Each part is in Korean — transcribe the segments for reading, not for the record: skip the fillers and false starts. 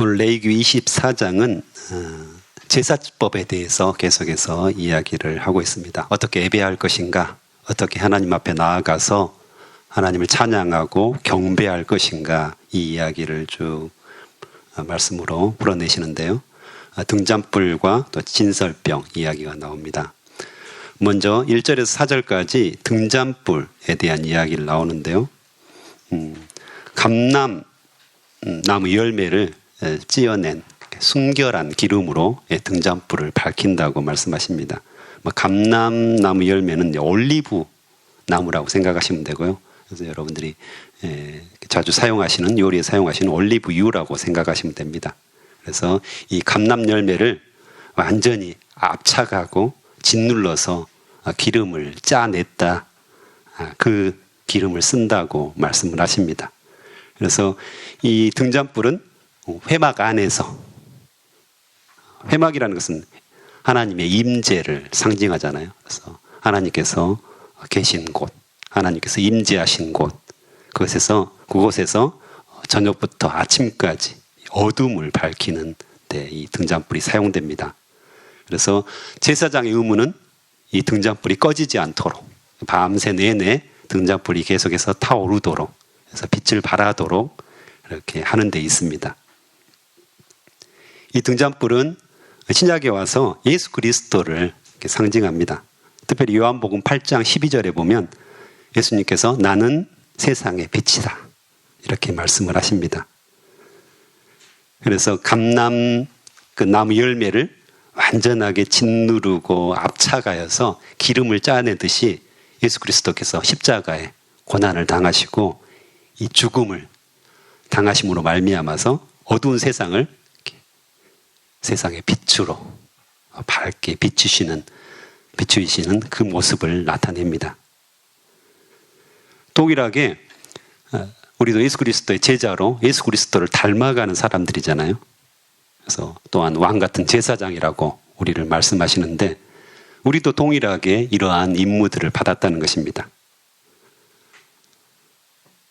오늘 레위기 24장은 제사법에 대해서 계속해서 이야기를 하고 있습니다. 어떻게 예배할 것인가, 어떻게 하나님 앞에 나아가서 하나님을 찬양하고 경배할 것인가, 이 이야기를 쭉 말씀으로 풀어내시는데요. 등잔불과 또 진설병 이야기가 나옵니다. 먼저 1절에서 4절까지 등잔불에 대한 이야기를 나오는데요. 감람 나무 열매를 찧어낸 순결한 기름으로 등잔불을 밝힌다고 말씀하십니다. 감람나무 열매는 올리브 나무라고 생각하시면 되고요. 그래서 여러분들이 자주 사용하시는, 요리에 사용하시는 올리브유라고 생각하시면 됩니다. 그래서 이 감람 열매를 완전히 압착하고 짓눌러서 기름을 짜냈다, 그 기름을 쓴다고 말씀을 하십니다. 그래서 이 등잔불은 회막 안에서, 회막이라는 것은 하나님의 임재를 상징하잖아요. 그래서 하나님께서 계신 곳, 하나님께서 임재하신 곳, 그곳에서 저녁부터 아침까지 어둠을 밝히는 데 이 등잔불이 사용됩니다. 그래서 제사장의 의무는 이 등잔불이 꺼지지 않도록 밤새 내내 등잔불이 계속해서 타오르도록, 그래서 빛을 발하도록 이렇게 하는 데 있습니다. 이 등잔불은 신약에 와서 예수 그리스도를 상징합니다. 특별히 요한복음 8장 12절에 보면 예수님께서 나는 세상의 빛이다, 이렇게 말씀을 하십니다. 그래서 감람 그 나무 열매를 완전하게 짓누르고 압착하여서 기름을 짜내듯이 예수 그리스도께서 십자가에 고난을 당하시고 이 죽음을 당하심으로 말미암아서 어두운 세상을 세상의 빛으로 밝게 비추시는 그 모습을 나타냅니다. 동일하게 우리도 예수 그리스도의 제자로 예수 그리스도를 닮아가는 사람들이잖아요. 그래서 또한 왕 같은 제사장이라고 우리를 말씀하시는데, 우리도 동일하게 이러한 임무들을 받았다는 것입니다.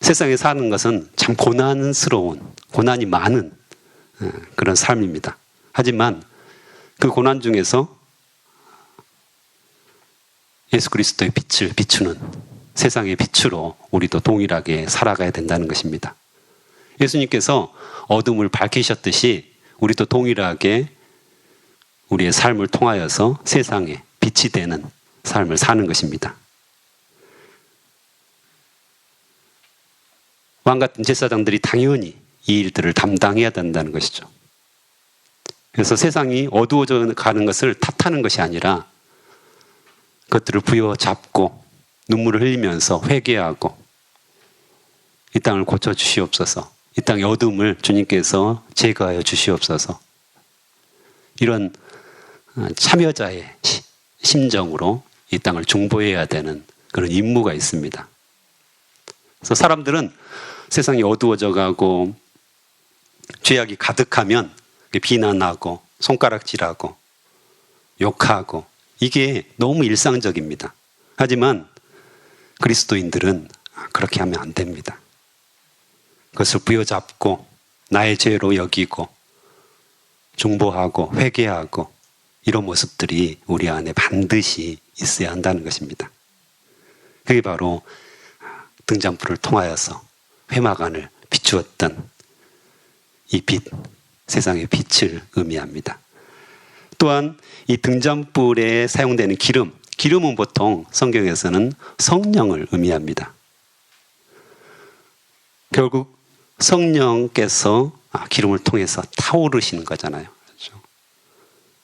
세상에 사는 것은 참 고난이 많은 그런 삶입니다. 하지만 그 고난 중에서 예수 그리스도의 빛을 비추는 세상의 빛으로 우리도 동일하게 살아가야 된다는 것입니다. 예수님께서 어둠을 밝히셨듯이 우리도 동일하게 우리의 삶을 통하여서 세상에 빛이 되는 삶을 사는 것입니다. 왕 같은 제사장들이 당연히 이 일들을 담당해야 된다는 것이죠. 그래서 세상이 어두워져 가는 것을 탓하는 것이 아니라 그것들을 부여잡고 눈물을 흘리면서 회개하고 이 땅을 고쳐주시옵소서, 이 땅의 어둠을 주님께서 제거하여 주시옵소서, 이런 참여자의 심정으로 이 땅을 중보해야 되는 그런 임무가 있습니다. 그래서 사람들은 세상이 어두워져 가고 죄악이 가득하면 비난하고 손가락질하고 욕하고, 이게 너무 일상적입니다. 하지만 그리스도인들은 그렇게 하면 안 됩니다. 그것을 부여잡고 나의 죄로 여기고 중보하고 회개하고, 이런 모습들이 우리 안에 반드시 있어야 한다는 것입니다. 그게 바로 등잔불을 통하여서 회막 안을 비추었던 이 빛, 세상의 빛을 의미합니다. 또한 이 등잔불에 사용되는 기름은 보통 성경에서는 성령을 의미합니다. 결국 성령께서 기름을 통해서 타오르시는 거잖아요. 그렇죠?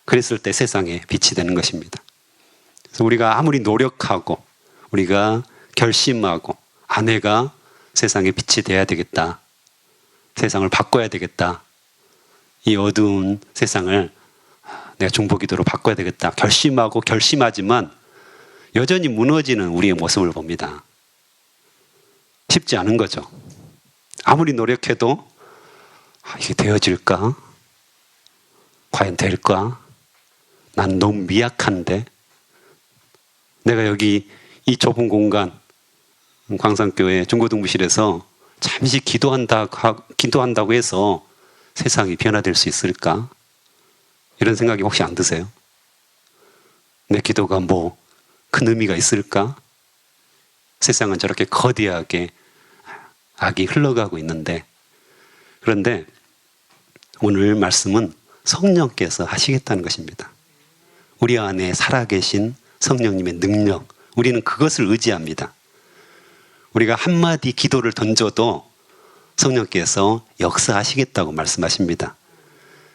그랬을 때 세상에 빛이 되는 것입니다. 그래서 우리가 아무리 노력하고 우리가 결심하고 내가 세상에 빛이 돼야 되겠다, 세상을 바꿔야 되겠다, 이 어두운 세상을 내가 중보기도로 바꿔야 되겠다 결심하고 결심하지만 여전히 무너지는 우리의 모습을 봅니다. 쉽지 않은 거죠. 아무리 노력해도 이게 되어질까? 과연 될까? 난 너무 미약한데, 내가 여기 이 좁은 공간 광산교회 중고등부실에서 잠시 기도한다고 해서 세상이 변화될 수 있을까? 이런 생각이 혹시 안 드세요? 내 기도가 뭐 큰 의미가 있을까? 세상은 저렇게 거대하게 악이 흘러가고 있는데, 그런데 오늘 말씀은 성령께서 하시겠다는 것입니다. 우리 안에 살아계신 성령님의 능력, 우리는 그것을 의지합니다. 우리가 한마디 기도를 던져도 성령께서 역사하시겠다고 말씀하십니다.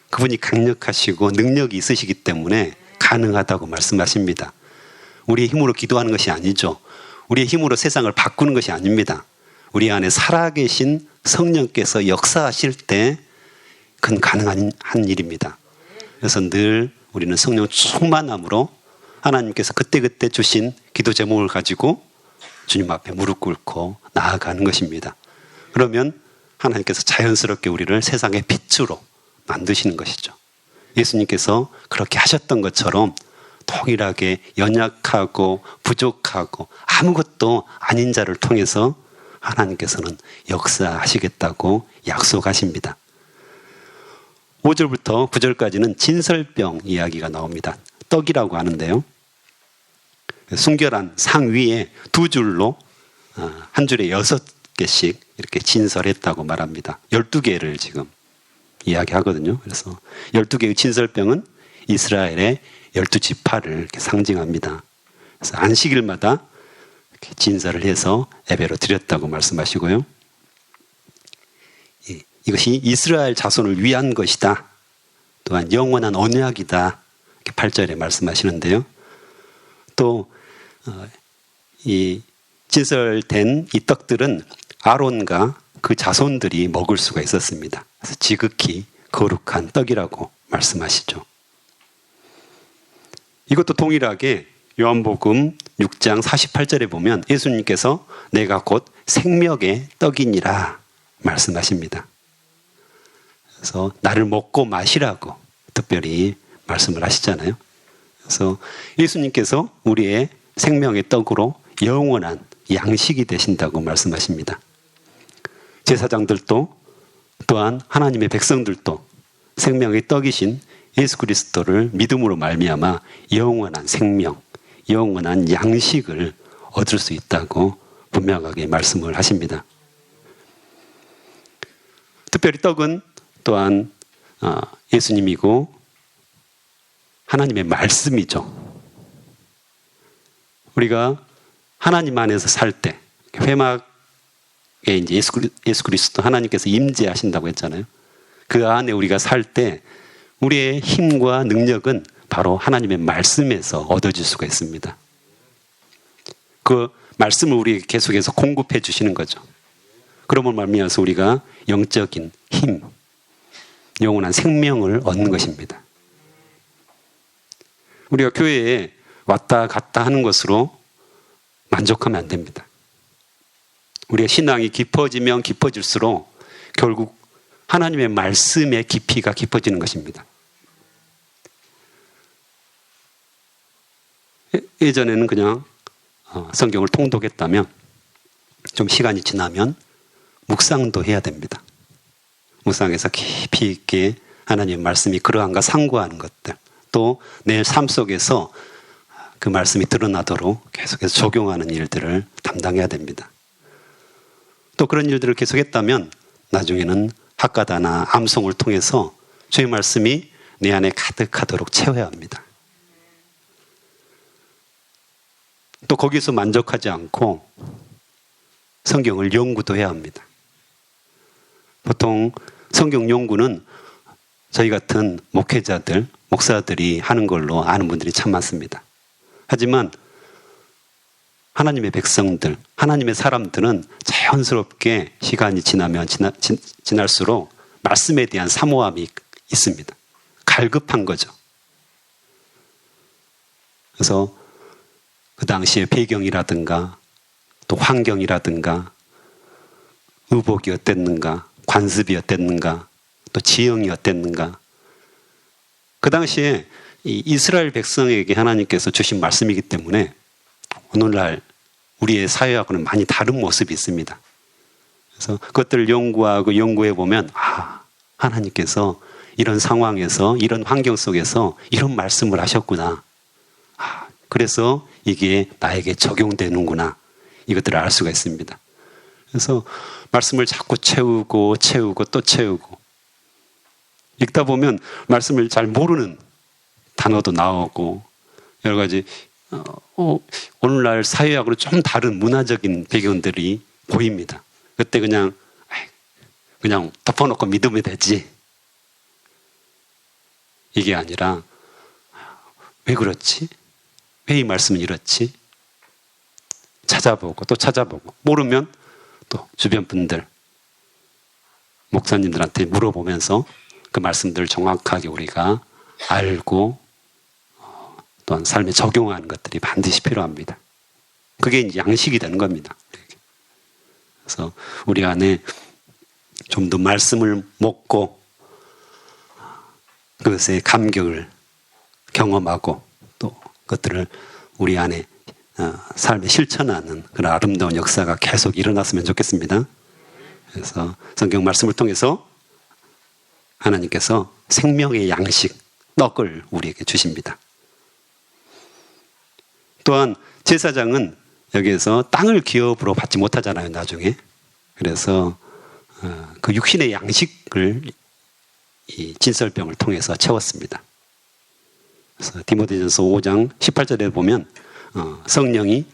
그분이 강력하시고 능력이 있으시기 때문에 가능하다고 말씀하십니다. 우리의 힘으로 기도하는 것이 아니죠. 우리의 힘으로 세상을 바꾸는 것이 아닙니다. 우리 안에 살아계신 성령께서 역사하실 때 그건 가능한 일입니다. 그래서 늘 우리는 성령 충만함으로 하나님께서 그때그때 주신 기도 제목을 가지고 주님 앞에 무릎 꿇고 나아가는 것입니다. 그러면 하나님께서 자연스럽게 우리를 세상의 빛으로 만드시는 것이죠. 예수님께서 그렇게 하셨던 것처럼 동일하게 연약하고 부족하고 아무것도 아닌 자를 통해서 하나님께서는 역사하시겠다고 약속하십니다. 5절부터 9절까지는 진설병 이야기가 나옵니다. 떡이라고 하는데요. 순결한 상 위에 두 줄로 한 줄에 6개씩 이렇게 진설했다고 말합니다. 12개를 지금 이야기하거든요. 그래서 12개의 진설병은 이스라엘의 12지파를 이렇게 상징합니다. 그래서 안식일마다 이렇게 진설을 해서 예배로 드렸다고 말씀하시고요. 이것이 이스라엘 자손을 위한 것이다. 또한 영원한 언약이다. 이렇게 8절에 말씀하시는데요. 또 이 진설된 이 떡들은 아론과 그 자손들이 먹을 수가 있었습니다. 그래서 지극히 거룩한 떡이라고 말씀하시죠. 이것도 동일하게 요한복음 6장 48절에 보면 예수님께서 내가 곧 생명의 떡이니라 말씀하십니다. 그래서 나를 먹고 마시라고 특별히 말씀을 하시잖아요. 그래서 예수님께서 우리의 생명의 떡으로 영원한 양식이 되신다고 말씀하십니다. 제사장들도 또한 하나님의 백성들도 생명의 떡이신 예수 그리스도를 믿음으로 말미암아 영원한 생명, 영원한 양식을 얻을 수 있다고 분명하게 말씀을 하십니다. 특별히 떡은 또한 예수님이고 하나님의 말씀이죠. 우리가 하나님 안에서 살 때 회막에 이제 예수 그리스도 하나님께서 임재하신다고 했잖아요. 그 안에 우리가 살 때 우리의 힘과 능력은 바로 하나님의 말씀에서 얻어질 수가 있습니다. 그 말씀을 우리에게 계속해서 공급해 주시는 거죠. 그러므로 말미암아서 우리가 영적인 힘, 영원한 생명을 얻는 것입니다. 우리가 교회에 왔다 갔다 하는 것으로 만족하면 안 됩니다. 우리의 신앙이 깊어지면 깊어질수록 결국 하나님의 말씀의 깊이가 깊어지는 것입니다. 예전에는 그냥 성경을 통독했다면 좀 시간이 지나면 묵상도 해야 됩니다. 묵상해서 깊이 있게 하나님의 말씀이 그러한가 상고하는 것들, 또 내 삶 속에서 그 말씀이 드러나도록 계속해서 적용하는 일들을 담당해야 됩니다. 또 그런 일들을 계속했다면 나중에는 학가다나 암송을 통해서 주의 말씀이 내 안에 가득하도록 채워야 합니다. 또 거기서 만족하지 않고 성경을 연구도 해야 합니다. 보통 성경 연구는 저희 같은 목회자들, 목사들이 하는 걸로 아는 분들이 참 많습니다. 하지만 하나님의 백성들, 하나님의 사람들은 자연스럽게 시간이 지나면 지날수록 말씀에 대한 사모함이 있습니다. 갈급한 거죠. 그래서 그 당시의 배경이라든가 또 환경이라든가 의복이 어땠는가, 관습이 어땠는가, 또 지형이 어땠는가. 그 당시에 이 이스라엘 백성에게 하나님께서 주신 말씀이기 때문에 오늘날 우리의 사회하고는 많이 다른 모습이 있습니다. 그래서 그것들을 연구하고 연구해 보면 하나님께서 이런 상황에서, 이런 환경 속에서 이런 말씀을 하셨구나. 그래서 이게 나에게 적용되는구나. 이것들을 알 수가 있습니다. 그래서 말씀을 자꾸 채우고 또 채우고 읽다 보면 말씀을 잘 모르는 단어도 나오고 여러 가지 오늘날 사회하고는 좀 다른 문화적인 배경들이 보입니다. 그때 그냥 덮어놓고 믿으면 되지. 이게 아니라 왜 그렇지? 왜 이 말씀은 이렇지? 찾아보고 또 찾아보고 모르면 또 주변 분들 목사님들한테 물어보면서 그 말씀들을 정확하게 우리가 알고 또한 삶에 적용하는 것들이 반드시 필요합니다. 그게 이제 양식이 되는 겁니다. 그래서 우리 안에 좀 더 말씀을 먹고 그것의 감격을 경험하고 또 그것들을 우리 안에 삶에 실천하는 그런 아름다운 역사가 계속 일어났으면 좋겠습니다. 그래서 성경 말씀을 통해서 하나님께서 생명의 양식, 떡을 우리에게 주십니다. 또한 제사장은 여기에서 땅을 기업으로 받지 못하잖아요, 나중에. 그래서 그 육신의 양식을 이 진설병을 통해서 채웠습니다. 그래서 디모데전서 5장 18절에 보면 성령이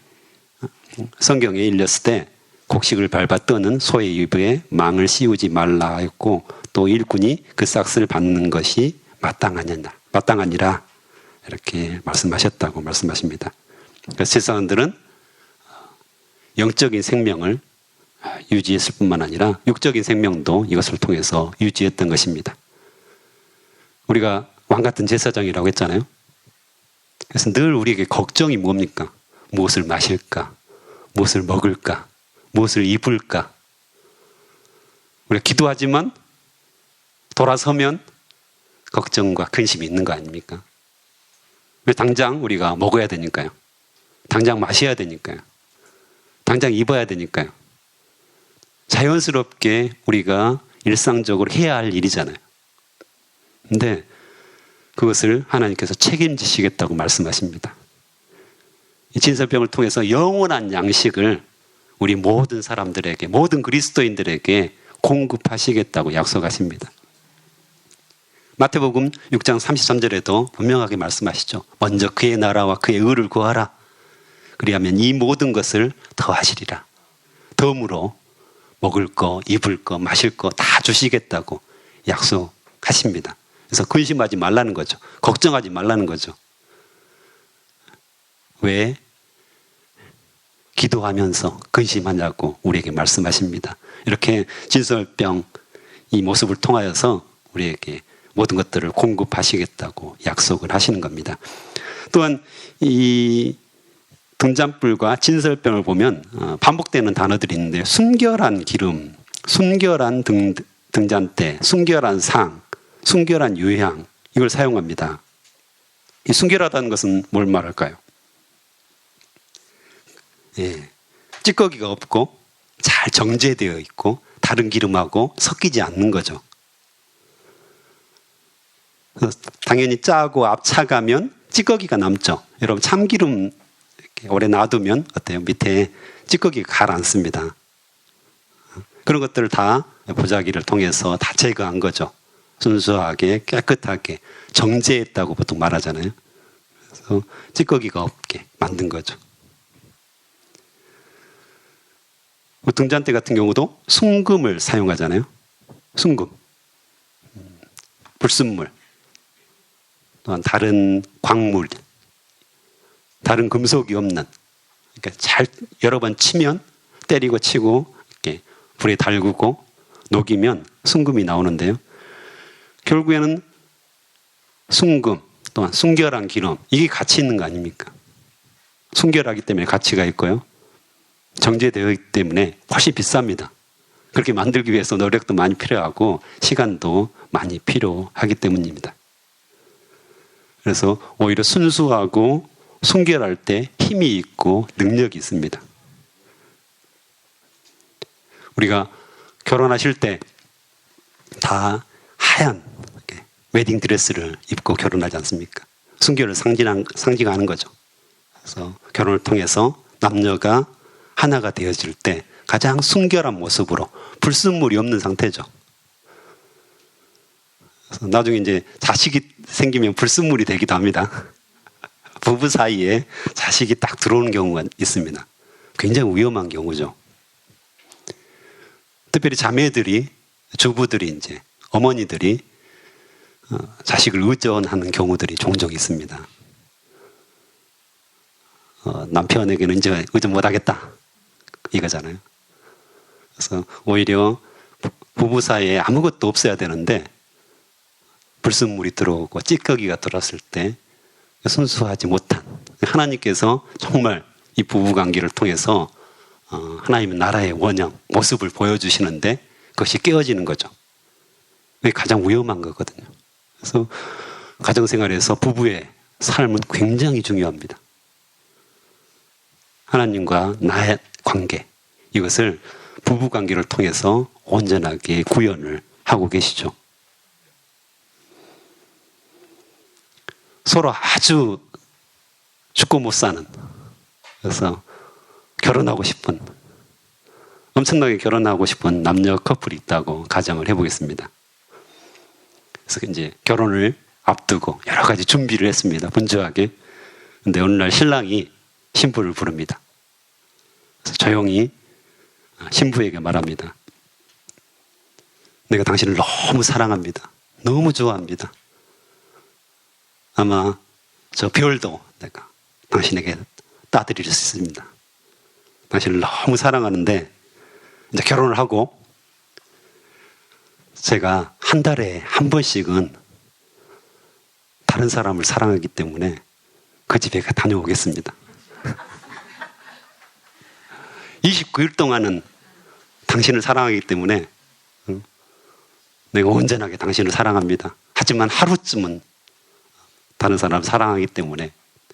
성경에 일렸을 때 곡식을 밟아 뜨는 소의 입에 망을 씌우지 말라 했고 또 일꾼이 그 싹스를 받는 것이 마땅하니라 이렇게 말씀하셨다고 말씀하십니다. 그래서 제사장들은 영적인 생명을 유지했을 뿐만 아니라 육적인 생명도 이것을 통해서 유지했던 것입니다. 우리가 왕같은 제사장이라고 했잖아요. 그래서 늘 우리에게 걱정이 뭡니까? 무엇을 마실까? 무엇을 먹을까? 무엇을 입을까? 우리가 기도하지만 돌아서면 걱정과 근심이 있는 거 아닙니까? 왜 당장 우리가 먹어야 되니까요. 당장 마셔야 되니까요. 당장 입어야 되니까요. 자연스럽게 우리가 일상적으로 해야 할 일이잖아요. 근데 그것을 하나님께서 책임지시겠다고 말씀하십니다. 이 진설병을 통해서 영원한 양식을 우리 모든 사람들에게, 모든 그리스도인들에게 공급하시겠다고 약속하십니다. 마태복음 6장 33절에도 분명하게 말씀하시죠. 먼저 그의 나라와 그의 의를 구하라. 그리하면 이 모든 것을 더하시리라. 덤으로 먹을 거, 입을 거, 마실 거 다 주시겠다고 약속하십니다. 그래서 근심하지 말라는 거죠. 걱정하지 말라는 거죠. 왜? 기도하면서 근심하냐고 우리에게 말씀하십니다. 이렇게 진설병 이 모습을 통하여서 우리에게 모든 것들을 공급하시겠다고 약속을 하시는 겁니다. 또한 이 등잔불과 진설병을 보면 반복되는 단어들이 있는데 순결한 기름, 순결한 등잔대, 순결한 상, 순결한 유향 이걸 사용합니다. 이 순결하다는 것은 뭘 말할까요? 찌꺼기가 없고 잘 정제되어 있고 다른 기름하고 섞이지 않는 거죠. 당연히 짜고 압차가면 찌꺼기가 남죠. 여러분 참기름 이렇게 오래 놔두면 어때요? 밑에 찌꺼기가 가라앉습니다. 그런 것들을 다 보자기를 통해서 다 제거한 거죠. 순수하게 깨끗하게 정제했다고 보통 말하잖아요. 그래서 찌꺼기가 없게 만든 거죠. 등잔대 같은 경우도 순금을 사용하잖아요. 순금, 불순물, 또한 다른 광물, 다른 금속이 없는, 그러니까 잘 여러 번 치면 때리고 치고 이렇게 불에 달구고 녹이면 순금이 나오는데요. 결국에는 순금 또한 순결한 기름 이게 가치 있는 거 아닙니까? 순결하기 때문에 가치가 있고요. 정제되어 있기 때문에 훨씬 비쌉니다. 그렇게 만들기 위해서 노력도 많이 필요하고 시간도 많이 필요하기 때문입니다. 그래서 오히려 순수하고 순결할 때 힘이 있고 능력이 있습니다. 우리가 결혼하실 때 다 하얀 웨딩 드레스를 입고 결혼하지 않습니까? 순결을 상징하는 거죠. 그래서 결혼을 통해서 남녀가 하나가 되어질 때 가장 순결한 모습으로 불순물이 없는 상태죠. 그래서 나중에 이제 자식이 생기면 불순물이 되기도 합니다. 부부 사이에 자식이 딱 들어오는 경우가 있습니다. 굉장히 위험한 경우죠. 특별히 자매들이, 주부들이 이제 어머니들이 자식을 의존하는 경우들이 종종 있습니다. 남편에게는 이제 의존 못하겠다 이거잖아요. 그래서 오히려 부부 사이에 아무것도 없어야 되는데 불순물이 들어오고 찌꺼기가 들어왔을 때 순수하지 못한, 하나님께서 정말 이 부부관계를 통해서 하나님의 나라의 원형, 모습을 보여주시는데 그것이 깨어지는 거죠. 그게 가장 위험한 거거든요. 그래서 가정생활에서 부부의 삶은 굉장히 중요합니다. 하나님과 나의 관계, 이것을 부부관계를 통해서 온전하게 구현을 하고 계시죠. 서로 아주 죽고 못 사는, 그래서 결혼하고 싶은, 엄청나게 결혼하고 싶은 남녀 커플이 있다고 가정을 해보겠습니다. 그래서 이제 결혼을 앞두고 여러 가지 준비를 했습니다. 분주하게. 근데 어느 날 신랑이 신부를 부릅니다. 그래서 조용히 신부에게 말합니다. 내가 당신을 너무 사랑합니다. 너무 좋아합니다. 아마 저 별도 내가 당신에게 따드릴 수 있습니다. 당신을 너무 사랑하는데 이제 결혼을 하고 제가 한 달에 한 번씩은 다른 사람을 사랑하기 때문에 그 집에 다녀오겠습니다. 29일 동안은 당신을 사랑하기 때문에 내가 온전하게 당신을 사랑합니다. 하지만 하루쯤은 다른 사람을 사랑하기 때문에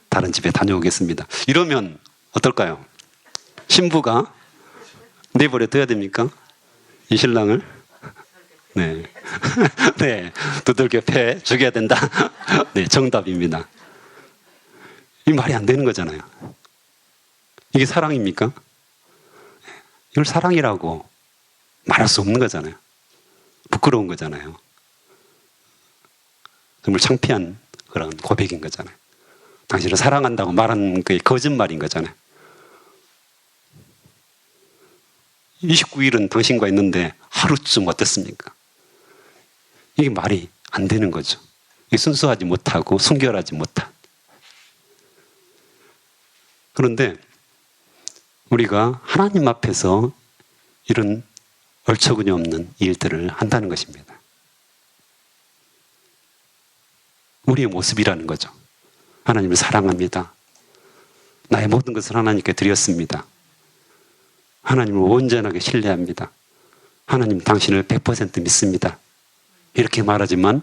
다른 집에 다녀오겠습니다. 이러면 어떨까요? 신부가 내버려 둬야 됩니까? 이 신랑을? 네. 네. 두들겨 패 죽여야 된다. 네, 정답입니다. 이 말이 안 되는 거잖아요. 이게 사랑입니까? 이걸 사랑이라고 말할 수 없는 거잖아요. 부끄러운 거잖아요. 정말 창피한 그런 고백인 거잖아요. 당신을 사랑한다고 말하는 게 거짓말인 거잖아요. 29일은 당신과 있는데 하루쯤 어땠습니까? 이게 말이 안 되는 거죠. 이게 순수하지 못하고 순결하지 못한. 그런데 우리가 하나님 앞에서 이런 얼처구니 없는 일들을 한다는 것입니다. 우리의 모습이라는 거죠. 하나님을 사랑합니다. 나의 모든 것을 하나님께 드렸습니다. 하나님을 온전하게 신뢰합니다. 하나님 당신을 100% 믿습니다. 이렇게 말하지만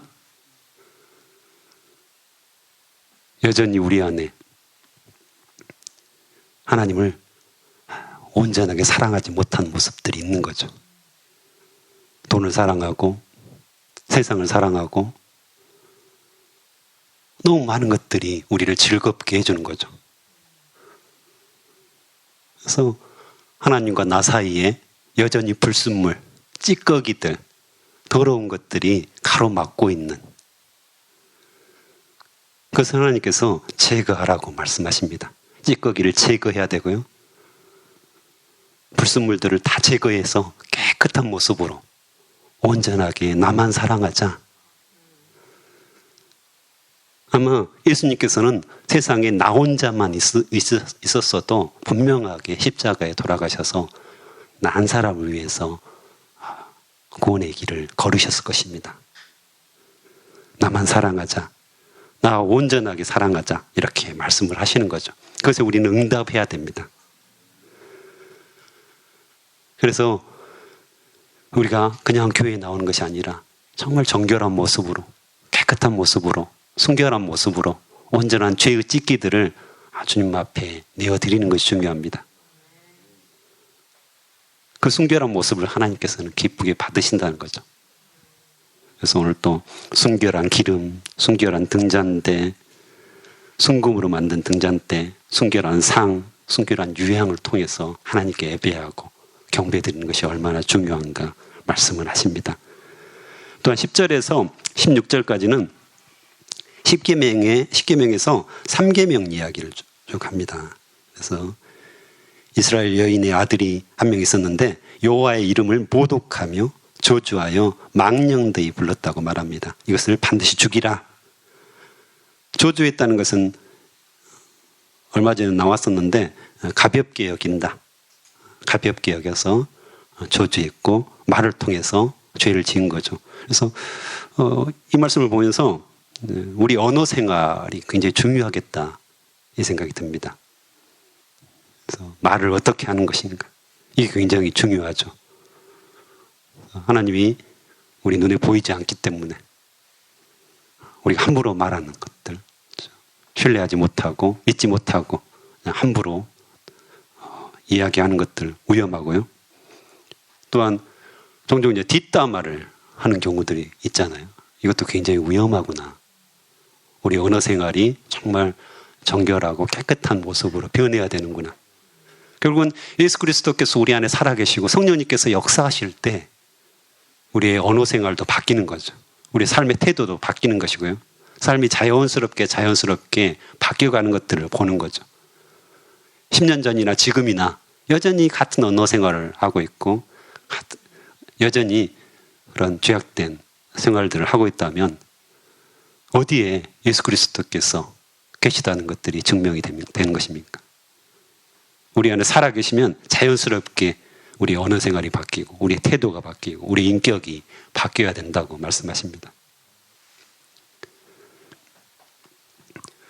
여전히 우리 안에 하나님을 온전하게 사랑하지 못한 모습들이 있는 거죠. 돈을 사랑하고 세상을 사랑하고 너무 많은 것들이 우리를 즐겁게 해주는 거죠. 그래서 하나님과 나 사이에 여전히 불순물, 찌꺼기들, 더러운 것들이 가로막고 있는, 그것을 하나님께서 제거하라고 말씀하십니다. 찌꺼기를 제거해야 되고요. 불순물들을 다 제거해서 깨끗한 모습으로 온전하게 나만 사랑하자. 아마 예수님께서는 세상에 나 혼자만 있었어도 분명하게 십자가에 돌아가셔서 나 한 사람을 위해서 구원의 길을 걸으셨을 것입니다. 나만 사랑하자. 나 온전하게 사랑하자. 이렇게 말씀을 하시는 거죠. 그것에 우리는 응답해야 됩니다. 그래서 우리가 그냥 교회에 나오는 것이 아니라 정말 정결한 모습으로, 깨끗한 모습으로, 순결한 모습으로 온전한 죄의 찢기들을 주님 앞에 내어드리는 것이 중요합니다. 그 순결한 모습을 하나님께서는 기쁘게 받으신다는 거죠. 그래서 오늘 또 순결한 기름, 순결한 등잔대, 순금으로 만든 등잔대, 순결한 상, 순결한 유향을 통해서 하나님께 예배하고 경배드리는 것이 얼마나 중요한가 말씀을 하십니다. 또한 10절에서 16절까지는 10계명에서 3계명 이야기를 쭉 합니다. 그래서 이스라엘 여인의 아들이 한 명 있었는데 여호와의 이름을 모독하며 저주하여 망령되이 불렀다고 말합니다. 이것을 반드시 죽이라. 저주했다는 것은 얼마 전에 나왔었는데 가볍게 여긴다. 가볍게 여겨서 저주했고 말을 통해서 죄를 지은 거죠. 그래서 이 말씀을 보면서 우리 언어 생활이 굉장히 중요하겠다 이 생각이 듭니다. 그래서 말을 어떻게 하는 것인가 이게 굉장히 중요하죠. 하나님이 우리 눈에 보이지 않기 때문에 우리가 함부로 말하는 것들, 신뢰하지 못하고 믿지 못하고 그냥 함부로 이야기하는 것들 위험하고요. 또한 종종 이제 뒷담화를 하는 경우들이 있잖아요. 이것도 굉장히 위험하구나. 우리 언어 생활이 정말 정결하고 깨끗한 모습으로 변해야 되는구나. 결국은 예수 그리스도께서 우리 안에 살아계시고 성령님께서 역사하실 때 우리의 언어 생활도 바뀌는 거죠. 우리 삶의 태도도 바뀌는 것이고요. 삶이 자연스럽게 바뀌어가는 것들을 보는 거죠. 10년 전이나 지금이나 여전히 같은 언어 생활을 하고 있고 여전히 그런 죄악된 생활들을 하고 있다면 어디에 예수 그리스도께서 계시다는 것들이 증명이 되는 것입니까? 우리 안에 살아계시면 자연스럽게 우리 언어 생활이 바뀌고 우리의 태도가 바뀌고 우리 인격이 바뀌어야 된다고 말씀하십니다.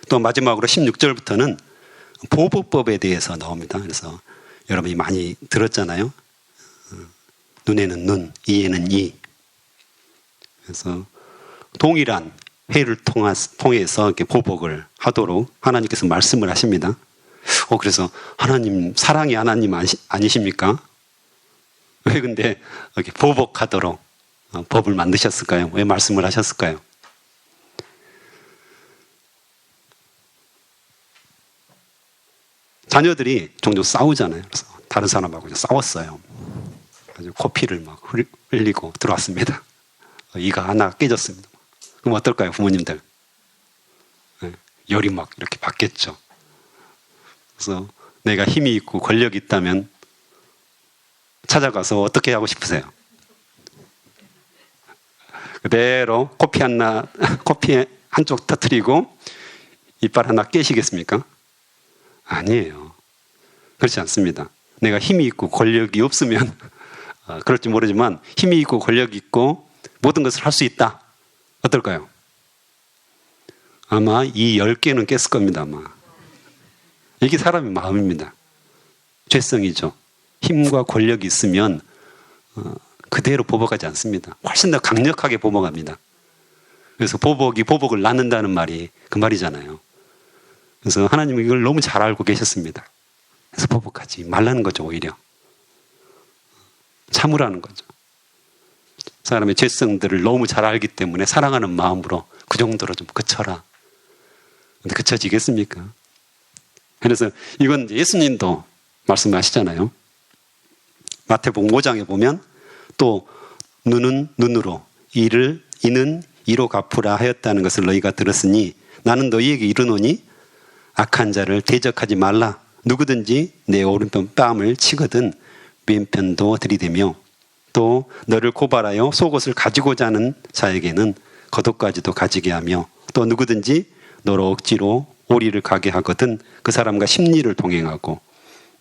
또 마지막으로 16절부터는 보복법에 대해서 나옵니다. 그래서 여러분이 많이 들었잖아요. 눈에는 눈, 이에는 이. 그래서 동일한 회를 통해서 이렇게 보복을 하도록 하나님께서 말씀을 하십니다. 그래서 하나님, 사랑의 하나님 아니십니까? 왜 근데 이렇게 보복하도록 법을 만드셨을까요? 왜 말씀을 하셨을까요? 자녀들이 종종 싸우잖아요. 그래서 다른 사람하고 싸웠어요. 아주 코피를 막 흘리고 들어왔습니다. 이가 하나 깨졌습니다. 그럼 어떨까요, 부모님들? 네, 열이 막 이렇게 받겠죠. 그래서 내가 힘이 있고 권력이 있다면 찾아가서 어떻게 하고 싶으세요? 그대로 코피 한쪽 터뜨리고 이빨 하나 깨시겠습니까? 아니에요. 그렇지 않습니다. 내가 힘이 있고 권력이 없으면 그럴지 모르지만 힘이 있고 권력이 있고 모든 것을 할 수 있다. 어떨까요? 아마 이 10개는 깼을 겁니다. 아마. 이게 사람의 마음입니다. 죄성이죠. 힘과 권력이 있으면 그대로 보복하지 않습니다. 훨씬 더 강력하게 보복합니다. 그래서 보복이 보복을 낳는다는 말이 그 말이잖아요. 그래서 하나님은 이걸 너무 잘 알고 계셨습니다. 그래서 보복하지 말라는 거죠. 오히려 참으라는 거죠. 사람의 죄성들을 너무 잘 알기 때문에 사랑하는 마음으로 그 정도로 좀 그쳐라. 근데 그쳐지겠습니까? 그래서 이건 예수님도 말씀하시잖아요. 마태복음 5장에 보면 또 눈은 눈으로 이는 이로 갚으라 하였다는 것을 너희가 들었으니 나는 너희에게 이르노니 악한 자를 대적하지 말라. 누구든지 내 오른편 뺨을 치거든 왼편도 들이대며 또 너를 고발하여 속옷을 가지고자 하는 자에게는 겉옷까지도 가지게 하며 또 누구든지 너로 억지로 오리를 가게 하거든 그 사람과 심리를 동행하고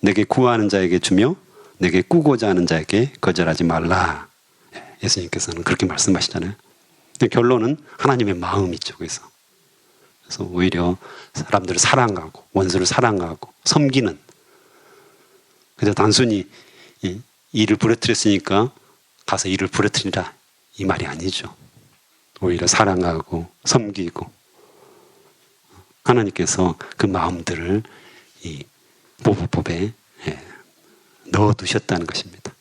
내게 구하는 자에게 주며 내게 꾸고자 하는 자에게 거절하지 말라. 예수님께서는 그렇게 말씀하시잖아요. 결론은 하나님의 마음이죠. 그래서 오히려 사람들을 사랑하고 원수를 사랑하고 섬기는, 그저 단순히 이를 부러뜨렸으니까 가서 이를 부러뜨리라 이 말이 아니죠. 오히려 사랑하고 섬기고 하나님께서 그 마음들을 이 보복법에 넣어두셨다는 것입니다.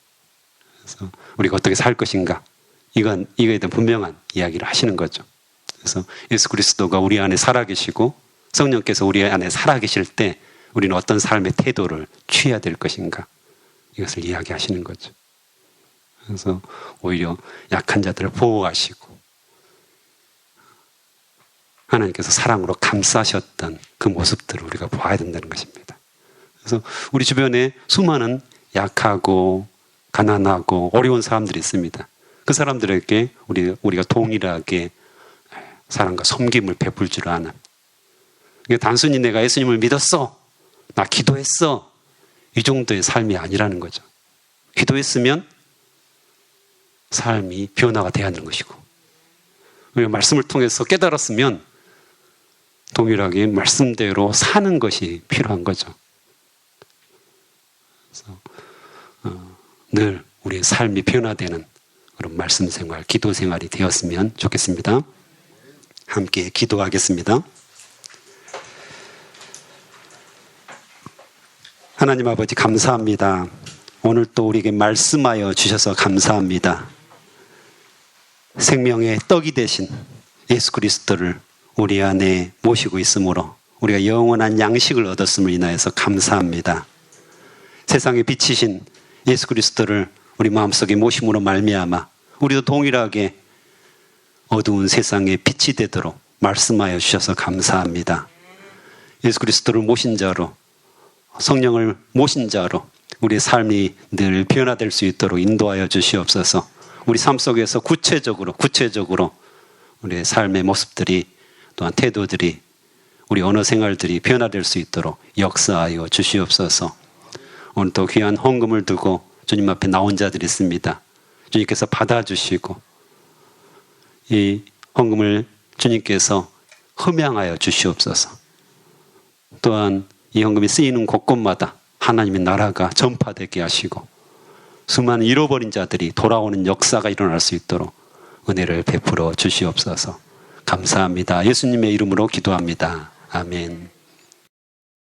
그래서 우리가 어떻게 살 것인가 이거에 대한 분명한 이야기를 하시는 거죠. 그래서 예수 그리스도가 우리 안에 살아계시고 성령께서 우리 안에 살아계실 때 우리는 어떤 삶의 태도를 취해야 될 것인가, 이것을 이야기하시는 거죠. 그래서 오히려 약한 자들을 보호하시고 하나님께서 사랑으로 감싸셨던 그 모습들을 우리가 봐야 된다는 것입니다. 그래서 우리 주변에 수많은 약하고 가난하고 어려운 사람들이 있습니다. 그 사람들에게 우리가 동일하게 사랑과 섬김을 베풀 줄 아는, 단순히 내가 예수님을 믿었어, 나 기도했어, 이 정도의 삶이 아니라는 거죠. 기도했으면 삶이 변화가 돼야 하는 것이고, 우리가 말씀을 통해서 깨달았으면 동일하게 말씀대로 사는 것이 필요한 거죠. 그래서 늘 우리의 삶이 변화되는 그런 말씀 생활, 기도 생활이 되었으면 좋겠습니다. 함께 기도하겠습니다. 하나님 아버지, 감사합니다. 오늘 또 우리에게 말씀하여 주셔서 감사합니다. 생명의 떡이 되신 예수 그리스도를 우리 안에 모시고 있으므로 우리가 영원한 양식을 얻었음을 인하여서 감사합니다. 세상에 비치신 예수 그리스도를 우리 마음속에 모심으로 말미암아 우리도 동일하게 어두운 세상에 빛이 되도록 말씀하여 주셔서 감사합니다. 예수 그리스도를 모신 자로, 성령을 모신 자로 우리의 삶이 늘 변화될 수 있도록 인도하여 주시옵소서. 우리 삶 속에서 구체적으로 우리의 삶의 모습들이, 또한 태도들이, 우리 언어 생활들이 변화될 수 있도록 역사하여 주시옵소서. 오늘 또 귀한 헌금을 두고 주님 앞에 나온 자들이 있습니다. 주님께서 받아주시고 이 헌금을 주님께서 흠양하여 주시옵소서. 또한 이 헌금이 쓰이는 곳곳마다 하나님의 나라가 전파되게 하시고 수많은 잃어버린 자들이 돌아오는 역사가 일어날 수 있도록 은혜를 베풀어 주시옵소서. 감사합니다. 예수님의 이름으로 기도합니다. 아멘.